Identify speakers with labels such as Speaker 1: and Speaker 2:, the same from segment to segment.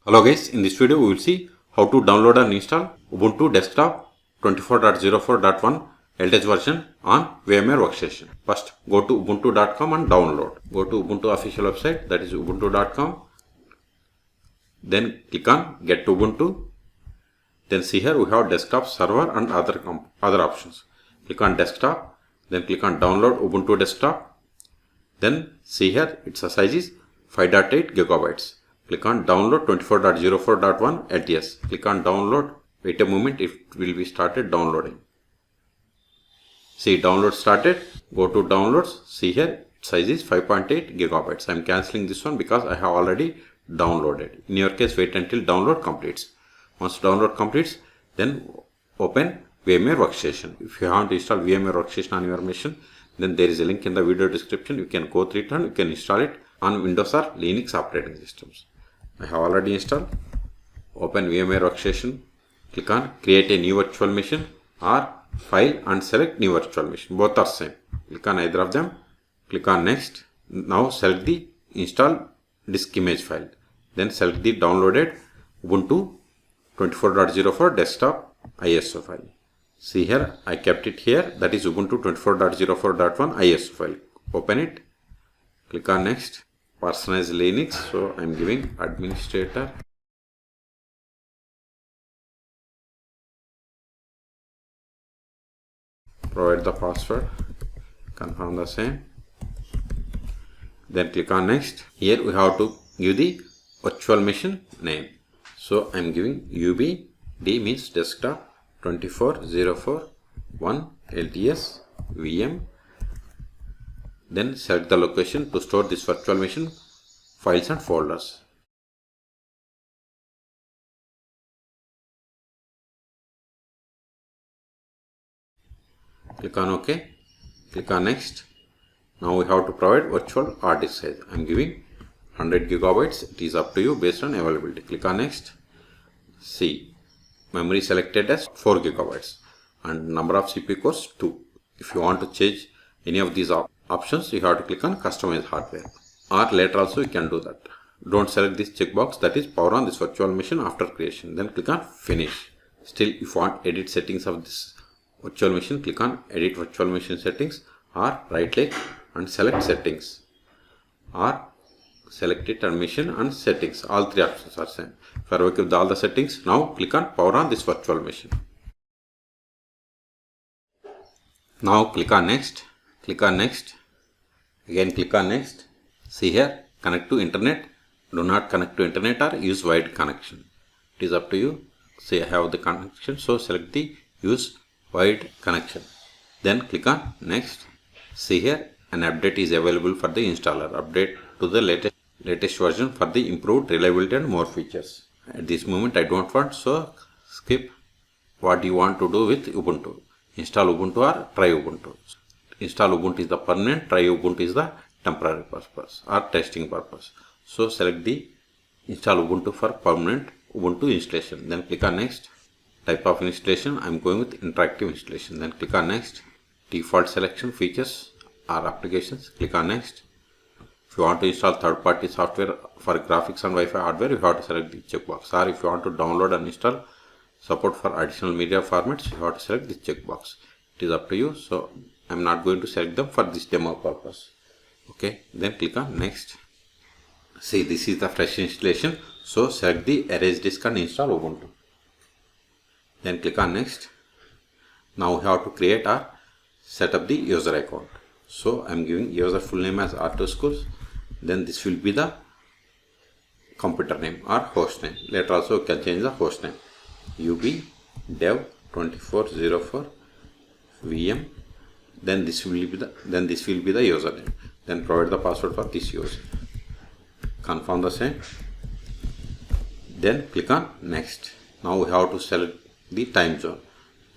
Speaker 1: Hello guys, in this video we will see how to download and install Ubuntu Desktop 24.04.1 LTH version on VMware Workstation. First, go to ubuntu.com and download. Go to Ubuntu official website, that is ubuntu.com. Then click on Get to Ubuntu. Then see here we have desktop, server and other options. Click on desktop. Then click on download Ubuntu Desktop. Then see here its size is 5.8 gigabytes. Click on download 24.04.1 LTS. Click on download. Wait a moment, it will be started downloading. See, download started. Go to downloads. See here, size is 5.8 gigabytes. I am cancelling this one because I have already downloaded. In your case, wait until download completes. Once download completes, then open VMware Workstation. If you want to install VMware Workstation on your machine, then there is a link in the video description. You can go through it and you can install it on Windows or Linux operating systems. I have already installed. Open VMware Workstation. Click on create a new virtual machine or file and select new virtual machine. Both are same. Click on either of them. Click on next. Now select the install disk image file. Then select the downloaded Ubuntu 24.04 desktop ISO file. See here, I kept it here. That is Ubuntu 24.04.1 ISO file. Open it. Click on next. Personalize Linux. So I am giving administrator. Provide the password. Confirm the same. Then click on next. Here we have to give the virtual machine name. So I am giving UBD means desktop 24.04.1 LTS VM. Then select the location to store this virtual machine files and folders. Click on OK. Click on next. Now we have to provide virtual hard disk size. I am giving 100 gigabytes. It is up to you based on availability. Click on next. See, memory selected as 4 gigabytes and number of CPU cores 2. If you want to change any of these options, you have to click on customize hardware, or later also you can do that. Don't select this checkbox, that is power on this virtual machine after creation. Then click on finish. Still, if you want edit settings of this virtual machine, click on edit virtual machine settings, or right click and select settings, or select it and machine and settings. All three options are same. If you are okay with all the settings, now click on power on this virtual machine. Now click on next. Click on next. Again click on next. See here, connect to internet. Do not connect to internet or use wired connection. It is up to you. See, I have the connection, so select the use wired connection. Then click on next. See here, an update is available for the installer. Update to the latest version for the improved reliability and more features. At this moment I don't want, so skip. What you want to do with Ubuntu? Install Ubuntu or try Ubuntu. Install Ubuntu is the permanent, try Ubuntu is the temporary purpose or testing purpose. So select the install Ubuntu for permanent Ubuntu installation. Then click on next. Type of installation, I am going with interactive installation. Then click on next. Default selection features or applications. Click on next. If you want to install third-party software for graphics and Wi-Fi hardware, you have to select the checkbox. Or if you want to download and install support for additional media formats, you have to select this checkbox. It is up to you. So I am not going to select them for this demo purpose. Okay, then click on next. See, this is the fresh installation. So select the erase disk and install Ubuntu. Then click on next. Now we have to create or set up the user account. So I am giving user full name as R2 Schools. Then this will be the computer name or host name. Later also you can change the host name. ubdev 24.04 VM. Then this will be the username. Then provide the password for this user. Confirm the same. Then click on next. Now we have to select the time zone.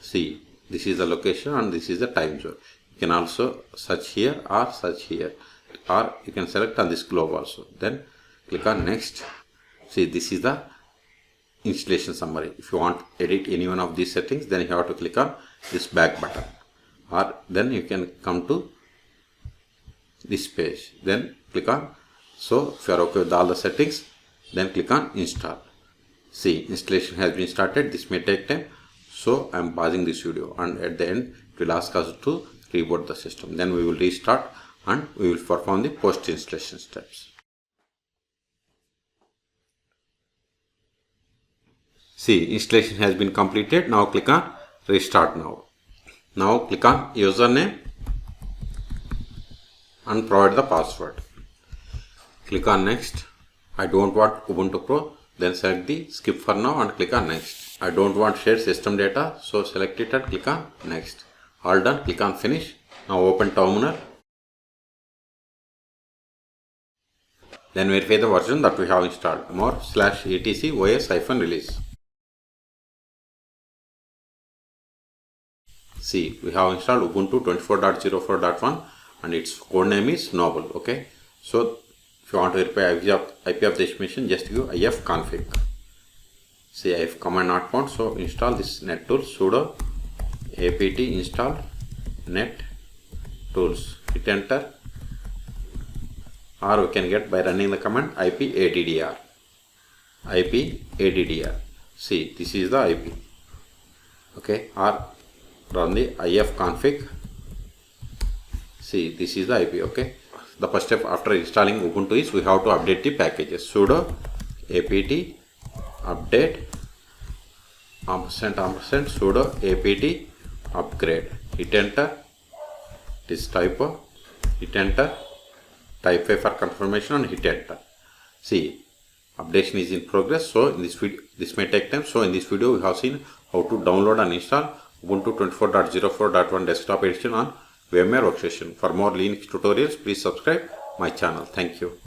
Speaker 1: See, this is the location and this is the time zone. You can also search here or search here, or you can select on this globe also. Then click on next. See, this is the installation summary. If you want to edit any one of these settings, then you have to click on this back button, or then you can come to this page. Then click on. So if you are okay with all the settings, then click on install. See, installation has been started. This may take time, so I am pausing this video, and at the end it will ask us to reboot the system. Then we will restart and we will perform the post installation steps. See, installation has been completed. Now click on restart now. Now click on username and provide the password. Click on next. I don't want Ubuntu Pro. Then select the skip for now and click on next. I don't want shared system data, so select it and click on next. All done, click on finish. Now open terminal. Then verify the version that we have installed. more/etc os-release. See, we have installed Ubuntu 24.04.1 and its code name is Noble. Okay, so if you want to verify IP of the destination, just give ifconfig. See, if command not found, so install this net tools sudo apt install net tools. Hit enter, or we can get by running the command ipaddr. See, this is the IP. Okay, or run the ifconfig. See, this is the IP. Okay, the first step after installing Ubuntu is we have to update the packages. Sudo apt update && sudo apt upgrade. Hit enter. This typo. Hit enter. Type 5 for confirmation and hit enter. See, updation is in progress. So in this video, this may take time. So in this video we have seen how to download and install Ubuntu 24.04.1 desktop edition on VMware Workstation. For more Linux tutorials, please subscribe my channel. Thank you.